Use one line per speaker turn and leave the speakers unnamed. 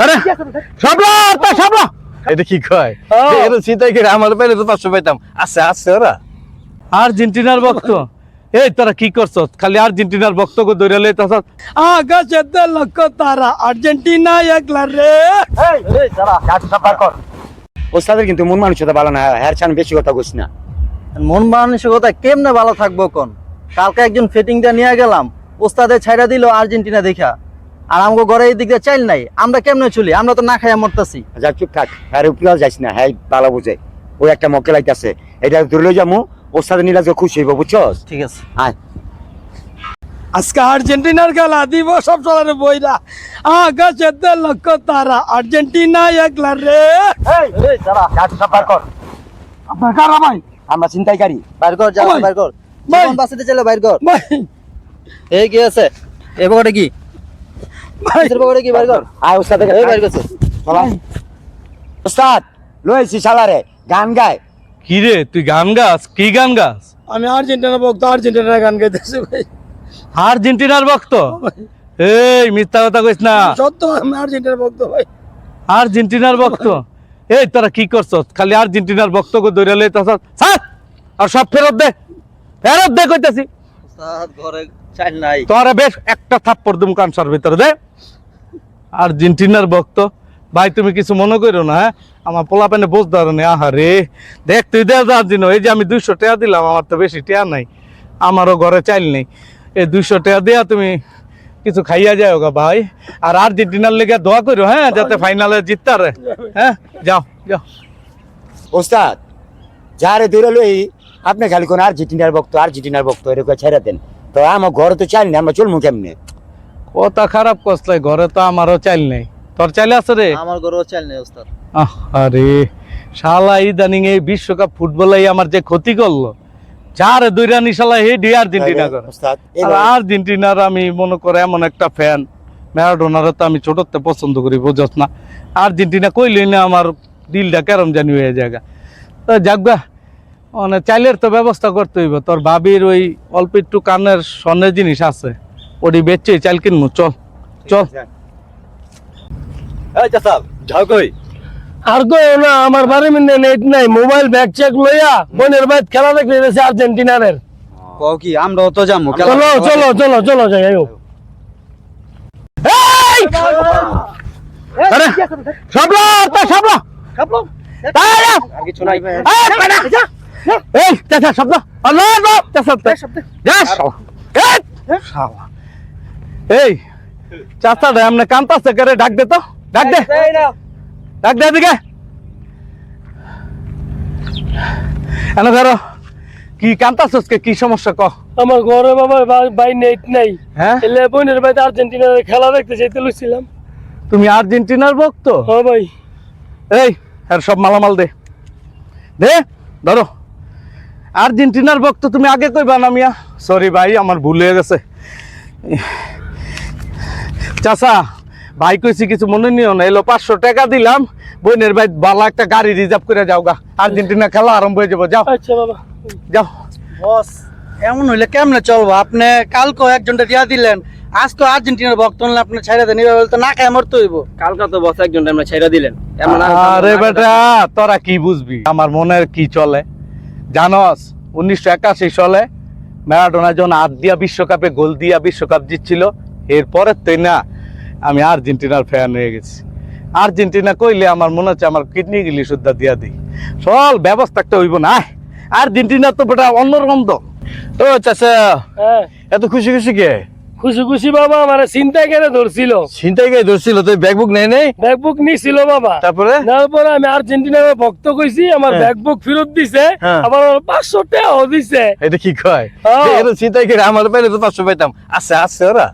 আরে এটা কি কয় এটা চিন্তাই করে আমার পেলে তো 500 পাইতাম। আচ্ছা আচ্ছা ওরা
আর্জেন্টিনার ভক্ত। এই তোরা কি করছস? খালি আর্জেন্টিনার ভক্তকে ধরে লইতাছ। আকাশেতে লক্ষ তারা, আর্জেন্টিনা একলা রে।
এই সারা কাট সাফার কর। ওস্তাদের কিন্তু মন মানসিকতা ভালো না, হ্যাঁ চান বেশি কথা কইছ না।
মন মানসিকতা কেমনে ভালো থাকবো কোন? কালকে একজন ফিটিংটা নিয়ে গেলাম, ওস্তাদে ছাইড়া দিল আর্জেন্টিনা দেখা। আর আমাকে ঘরে এই দিক দিয়ে চাইল নাই, আমরা কেমনে চলি? আমরা তো না খাইয়া মরতাছি।
যা চুপ থাক, হ্যাঁ উপরে যাইস না, হ্যাঁ ভালো বুঝে। ওই একটা মক্কেল আইতাছে, এটা ধরে লই যামু, ওস্তাদের নিলে খুশি হইব, বুঝছস?
ঠিক আছে,
আয়।
আজকে আর্জেন্টিনার খেলা দিব সব চলারে বইরা। আকাশেতে লক্ষ তারা, আর্জেন্টিনা একলা রে।
এই সারা কাট সাফার কর।
আপনার কারা ভাই?
আমরা চিন্তাইকারী।
বাইর কর, যা বাইর কর।
ভাই।
জীবন বাঁচাতে চলে বাইর কর।
ভাই
এই কি আছে? এই পকেটে কি?
ভাই
কিসের পকেটে কি বাইর কর?
আয় ওস্তাদের
এই বাইর করছে।
চলা। ওস্তাদ লইছি শালারে, গান গায়।
কি রে তুই গান গাস? কি গান গাস? আমি আর্জেন্টিনার ভক্ত, আর্জেন্টিনার গান গাইতেছি ভাই। আর্জেন্টিনার ভক্ত? এই মিথ্যা কথা কইস না। সত্য, আমি আর্জেন্টিনার ভক্ত ভাই। আর্জেন্টিনার ভক্ত? এই তোরা কি করছস? খালি আর্জেন্টিনার ভক্তকে ধরে লইতাছ। ছাড় আর সব ফেরত দে, ফেরত দে কইতাছি।
ওস্তাদ ঘরে চাইল নাই।
তোরা বেশ একটা থাপ্পড় দুম কানসার ভিতরে দে। আর্জেন্টিনার ভক্ত ভাই, তুমি কিছু মনে করো না। হ্যাঁ আমার পোলা পেনে বোঝ ধরনে। আহারে দেখ তুই দে দিন, এই যে আমি 200 টাকা দিলাম, আমার তো বেশি টাকা নাই, আমারও ঘরে চাইল নেই। এই 200 টাকা দেয়া তুমি কিছু খাইয়া যাও গা ভাই। আর আর্জেন্টিনার লেগে দোয়া করো, হ্যাঁ যাতে ফাইনালে জিততে রে। হ্যাঁ যাও যাও।
ওস্তাদ যারে ধরে লই, আপনি খালি কোন আর্জেন্টিনার ভক্ত এরকম ছেড়ে দেন। তো আমার ঘরে তো চাইল না, আমরা চলমু কেমনে?
কথা খারাপ কসলাই, ঘরে তো আমারও চাইল নেই। তোর চাইলে আছে রে?
আমার ঘরেও চাইল নাই ওস্তাদ।
আরে শালা ইদানিং এই বিশ্বকাপ ফুটবলাই আমার যে ক্ষতি করলো। 4-2 রানি শালা হেডি আর্জেন্টিনা করে।
ওস্তাদ
আর আর্জেন্টিনার আমি মনে করে এমন একটা ফ্যান, ম্যারাডোনার তো আমি ছোটতে পছন্দ করি, বুঝছ না? আর্জেন্টিনা কইলেই না আমার দিলটা কেরম জানি হয়ে জায়গা। তো যাকবা মানে চাইলের তো ব্যবস্থা করতে হইব। তোর ভাবির ওই অল্প একটু কানের স্বর্ণের জিনিস আছে, ওটি বেচে চাইল কিনবো। চল চল।
এই চাচা যাও কই?
আর কই না, আমার বাড়ি মিনে নেট নাই, মোবাইল ব্যাগ চেক লইয়া বোনের বাইত খেলা দেখতে গেছে আর্জেন্টিনারের।
কও কি আমরাও তো যামু।
চলো চলো চলো চলো যাই। আয়ো এই আরে সাবলা তো সাবলা
খাবলো।
আরে
আর কিছু নাই।
এই পানা এই চাচা সাবলা আল্লাহ গো চাচা যা এই শালা এই চাচা রে আমনে কান্তাছে করে ডাক দে তো, ডাক দে ডাক দে এদিকে। এনে ধরো কি কান্তাছস, কি সমস্যা ক?
আমার ঘরে বাবা ভাই নেট নাই,
হ্যাঁ
এলে বোনের ভাই আর্জেন্টিনার খেলা দেখতে যেতে লইছিলাম।
তুমি আর্জেন্টিনার ভক্ত?
হ্যাঁ ভাই।
এই আর সব মালামাল দে দে ধরো। আর্জেন্টিনার ভক্ত তুমি আগে কইবা না মিয়া? সরি ভাই আমার ভুল হয়ে গেছে। চাচা ভাই কইছি কিছু মনে নিও না, এলো 500 টাকা দিলাম, বোনের ভাই বালা একটা গাড়ি রিজার্ভ করে যাও গা, আর্জেন্টিনা খেলা আরম্ভ হয়ে যাবো। যাও
আচ্ছা বাবা
যাও।
বস এমন হইলে কেমনে চলবো? আপনি কালকে একজনটা দিয়া দিলেন, আজ তো আর্জেন্টিনার ভক্ত হলে আপনি ছাইড়া দেন, এভাবে তো না খায় মরতে হইব।
কালকা তো বস একজন আমরা ছেড়ে দিলেন।
আরে বেটা তোরা কি বুঝবি আমার মনের কি চলে জানস? 1981 সালে ম্যারাডোনা যখন হাত দিয়া বিশ্বকাপে গোল দিয়া বিশ্বকাপ জিতছিল, এরপরে তো না আমি আর্জেন্টিনার ফ্যান হয়ে গেছি। আর্জেন্টিনা কইলে আমার মনে হচ্ছে আমার কিডনি গিলি সুদ্ধা দিয়া দিই। চল ব্যবস্থা একটা হইব না। আর্জেন্টিনা তো বেটা অন্যরকম তো। ও চাচা
হ্যাঁ
এত খুশি খুশি কে?
খুশি খুশি বাবা আমার চিন্তা করে ধরছিল।
চিন্তাই কে ধরছিল? তুই ব্যাগবুক নেই নেই?
ব্যাগবুক নিছিল বাবা,
তারপরে
তারপরে আমি আর্জেন্টিনার ভক্ত কইছি, আমার ব্যাগবুক ফেরত দিছে,
হ্যাঁ।
আবার 500 টাকাও দিছে।
এটা কি কয়?
হ্যাঁ।
এটা চিন্তাই করে আমার পেলে তো 500 পাইতাম। আচ্ছা আচ্ছা ওরা